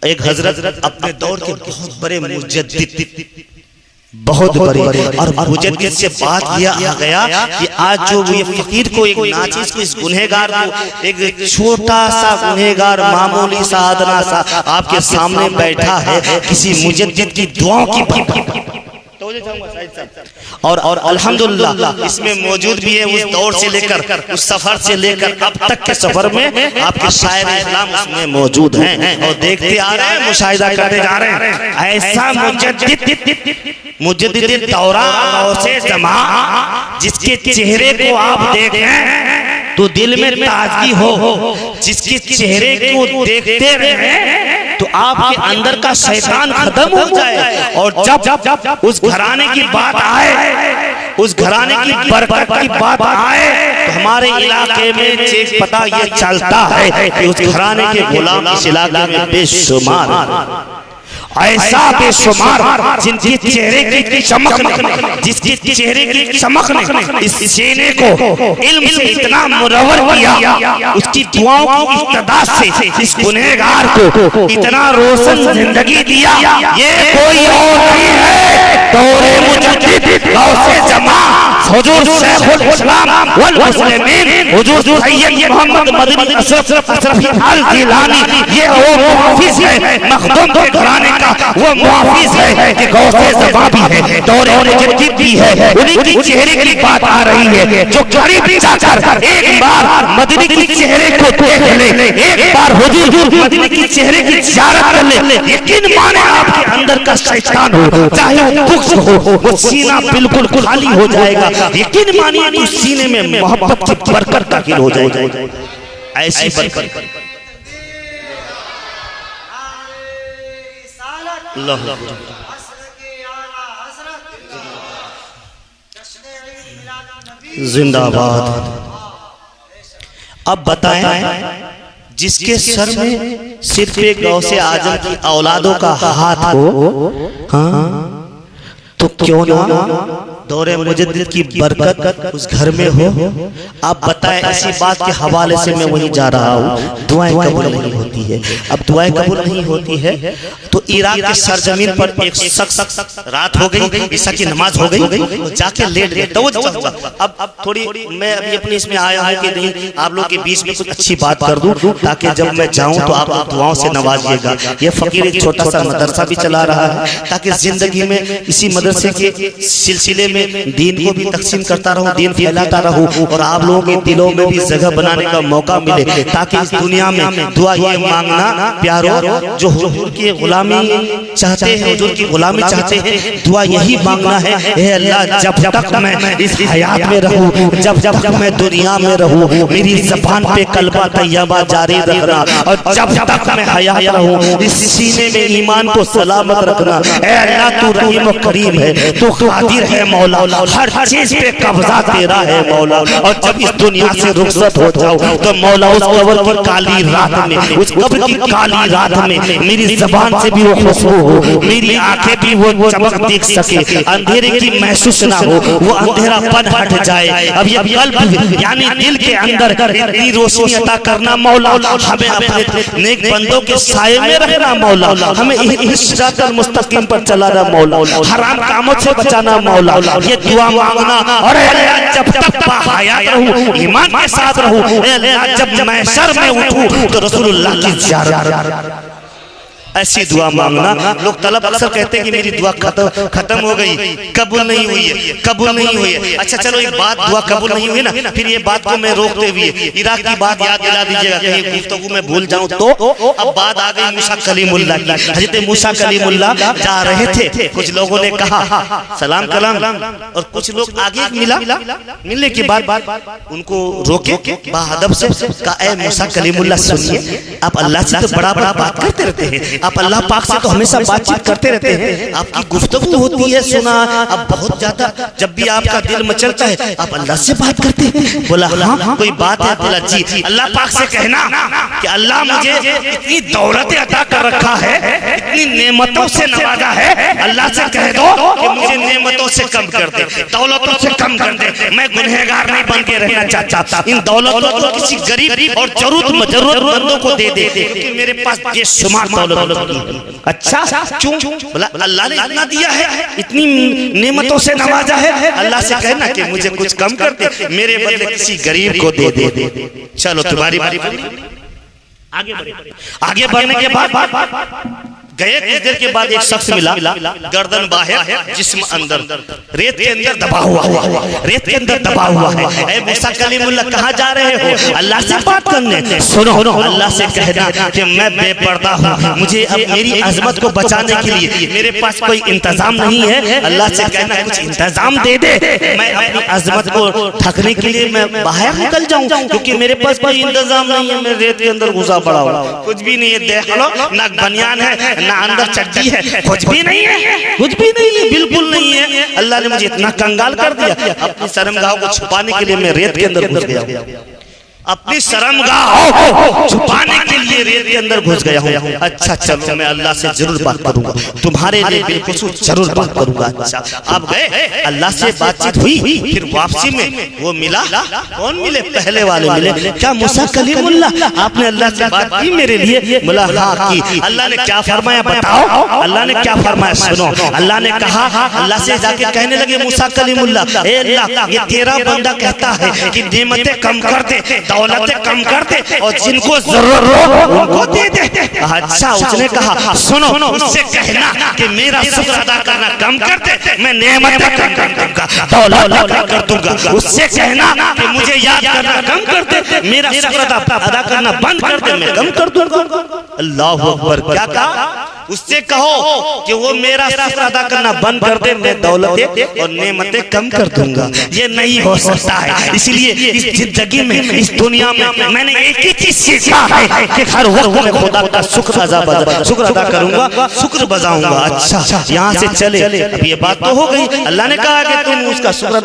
एक हजरत अपने दौर के बहुत बड़े मुजद्दिद, बहुत बड़े, और मुजद्दिद से बात किया आ गया कि आज जो ये फकीर को, एक नाचीज को, इस गुनहगार को, एक छोटा सा गुनहगार, मामूली सा आदना सा आपके सामने बैठा है, किसी मुजद्दिद की दुआओं की और अल्हम्दुलिल्लाह इसमें मौजूद भी है, उस दौर से लेकर, उस सफर से लेकर अब तक के सफर में आपके शायर इस्लाम उसमें मौजूद हैं और देखते आ रहे हैं, मुशाहिदा करते जा रहे हैं। ऐसा मुजद्दिद दौरा गौसे ज़मा, जिसके चेहरे को आप देखें तो दिल में ताजगी हो, जिसके चेहरे को देखते रहे तो आपके अंदर का शैतान खत्म हो जाए, और जब उस घराने की बात आए, उस घराने की बरकत की बात आए, तो हमारे इलाके में एक पता ये चलता है कि उस घराने के गुलाम इस इलाके में बेशुमार, ऐसा बेशुमार, जिनके चेहरे की चमक ने, जिसके चेहरे की चमक ने इस सीने को इल्म से इतना मुनव्वर किया, उसकी दुआओं की इस्तदा से इस गुनहगार को इतना रोशन जिंदगी दिया, ये कोई और नहीं है, दौरे मुजद्दिद गौसे ज़मा हुजूर शेखुल इस्लाम वल मुस्लिमीन हुजूर सैयद मोहम्मद मदनी अशरफ अल जिलानी। ये वो मुहाफिज है मखदूम के घराने का, वो मुहाफिज है कि गौसे ज़मा भी है, दौरे मुजद्दिद भी है, उन्हीं की चेहरे की बात आ रही है, जो करीब जाकर एक बार मदनी के चेहरे को देख ले, एक बार हुजूर मदनी के चेहरे की ज़ियारत कर ले, यकीन माने आपके अंदर का शैतान हो, चाहे वो बुग़्ज़ हो, वो सीना बिल्कुल खाली हो जाएगा, यकीन मानिए कि उस सीने में मोहब्बत की बरकत दाखिल हो जाएगी, ऐसी बरकत। जिंदाबाद। अब बताएं, जिसके सर में सिर्फ एक गौसे आजम की औलादों का हाथ हो, हाँ, तो क्यों ना दौरे मुजद्दिद की बरकत उस घर में हो। आप बताएं, इसी बात के हवाले से मैं वहीं जा रहा हूँ, दुआएं कबूल नहीं होती है। अब दुआएं कबूल नहीं होती है तो इराक की सरजमीन पर एक शख्स, रात हो गई, ईशा की नमाज हो गई, तो जाके लेट गए। अब थोड़ी मैं अभी अपने इसमें आया हूँ कि नहीं, आप लोग के बीच में कुछ अच्छी बात कर दूं, ताकि जब मैं जाऊँ तो आप दुआओं से नवाजिएगा। ये फकीर एक छोटा सा मदरसा भी चला रहा है, ताकि जिंदगी में इसी मदरसे के सिलसिले में दीन को भी तकसीम करता रहूं, दीन फैलाता रहूं, और आप लोगों के दिलों में भी जगह बनाने का मौका मिले, ताकि इस दुनिया में दुआ ये मांगना प्यारो, जो हुजूर की गुलामी चाहते हैं, हुजूर की गुलामी चाहते हैं, दुआ यही मांगना है, हे अल्लाह जब तक मैं इस हयात में रहूं, जब तक मैं दुनिया में रहूं, मेरी ज़बान पे कलमा तैयबा जारी रखना, और जब तक मैं हयात रहूं, इस सीने में ईमान को सलामत रखना। हे अल्लाह तू रहीम और करीम है, तू कादिर है मौला, हर चीज पे कब्जा तेरा है मौला, और जब इस दुनिया से रुखसत हो जाओ तो मौला उस कब्र की काली रात में, उस कब्र की काली रात में मेरी ज़बान से भी वो खुशबू हो, मेरी आंखें भी वो चमक देख सके, अंधेरे की महसूस ना हो, वो अंधेरापन हट जाए। अब ये कल्ब यानी दिल के अंदर इतनी रोशनी अता करना मौला, हमें अपने नेक बंदों के साये में रखना मौला, हमें इस सिरातल मुस्तकीम पर चलाना मौला, हराम कामों से बचाना मौला। ये दुआ मांगना, और जब तक हयात रहूं, ईमान के साथ रहूं, जब मैं शर में उठूं तो रसूलुल्लाह की ज़ियारत, ऐसी दुआ मांगना। लोग तलब अक्सर कहते हैं कि मेरी दुआ खत्म हो गई, कबूल नहीं हुई है, कबूल नहीं हुई है। अच्छा चलो एक बात, दुआ कबूल नहीं हुई ना, फिर ये बात को मैं रोकते हुए इराक की बात याद दिला दीजिएगा, कहीं गुफ्तगू में भूल जाऊं तो। अब बात आ गई मूसा कलीमुल्लाह की। हज़रत मूसा कलीमुल्लाह जा रहे थे, कुछ लोगों ने कहा सलाम कलाम, और कुछ लोग आगे मिलने के बाद उनको रोके बाअदब से, कहा ऐ मूसा कलीमुल्लाह सुनिए, आप अल्लाह से तो बड़ा बात करते रहते हैं, आप अल्लाह पाक से तो हमेशा बातचीत करते रहते हैं, आपकी गुफ्तगू होती है, सुना। अब बहुत ज्यादा जब भी आपका दिल मचलता है आप अल्लाह से बात करते हैं। बोला हाँ कोई बात है? बोला जी, अल्लाह पाक से कहना कि अल्लाह मुझे इतनी दौलत अता कर रखा है, इतनी नेमतों से नवाजा है, अल्लाह से कह दो कि मुझे नेमतों से कम कर दे, दौलतों से कम कर दे। मैं गुनहगार नहीं बन के रहना चाहता, इन दौलतों को किसी गरीब और जरूरतमंदों को दे दे कि मेरे पास बेशुमार दौलत। अच्छा क्यों? बोला अल्लाह ने इतना दिया है, इतनी नेमतों से नवाजा है, अल्लाह से कहना कि मुझे कुछ कम कर दे, मेरे बदले किसी गरीब को दे दे। चलो तुम्हारी बारी। आगे बढ़ने के बाद गए कुछ देर के बाद एक शख्स मिला, गर्दन बाहर जिस्म अंदर, रेत के अंदर दबा हुआ, रेत के अंदर दबा हुआ है। ऐ मूसा कलीमुल्लाह कहाँ जा रहे हो? अल्लाह से बात करने। सुनो अल्लाह से कहना कि मैं बेपर्दा हूँ, मुझे अब मेरी अजमत को बचाने के लिए मेरे पास कोई इंतजाम नहीं है। अल्लाह से कहना कुछ इंतजाम दे दे, मैं अपनी अजमत को ढकने के लिए मैं बाहर निकल जाऊँ, क्योंकि मेरे पास कोई इंतजाम नहीं है। मैं रेत के अंदर घुसा पड़ा हूँ, कुछ भी नहीं है, देख लो ना बनियान है ना अंदर चड्डी है, कुछ भी नहीं है, कुछ भी नहीं है, बिल्कुल नहीं है। अल्लाह ने मुझे इतना कंगाल कर दिया, अपनी शर्मगाह को छुपाने के लिए मैं रेत के अंदर घुस गया, अपनी शर्मगाह छुपाने के लिए रेत के अंदर घुस गया हूँ। अच्छा चलो मैं अल्लाह से जरूर बात करूंगा, तुम्हारे लिए बिलखुसूस जरूर बात करूंगा। अच्छा अब गए, अल्लाह से बातचीत हुई, फिर वापसी में वो मिला। कौन मिले? पहले वाले मिले। क्या मूसा कलीमुल्लाह आपने अल्लाह से बात की मेरे लिए? बोला हाँ की। अल्लाह ने क्या फरमाया बताओ? अल्लाह ने क्या फरमाया सुनो। अल्लाह ने कहा, अल्लाह से जाके कहने लगे मूसा कलीमुल्लाह, ए अल्लाह ये तेरा बंदा कहता है कि नेमतें कम कर दे, दौलतें कम कर दे, और जिनको जरूरत हो उनको दे दे। अच्छा उसने कहा सुनो उससे कहना कि मेरा शुक्र अदा करना कम कर दे, मैं नेमतें कम कर दूंगा, दौलत कम कर दूंगा। उससे कहना कि मुझे याद करना कम कर दे, मेरा शुक्र अदा करना बंद कर दे, मैं कम कर दूंगा। अल्लाह अकबर। क्या कहा? उससे कहो कि वो मेरा शुक्र अदा करना बंद कर दे, मैं दौलतें और नेमतें कम कर दूंगा। ये नहीं हो सकता है, इसलिए इस जिंदगी में, इस दुनिया में मैंने एक ही चीज सीखा है कि हर वक्त मैं खुदा का शुक्र अदा करूंगा, शुक्र बजाऊंगा। अच्छा यहाँ से चले, अब ये बात तो हो गई, अल्लाह ने कहा कि तुम उसका शुक्र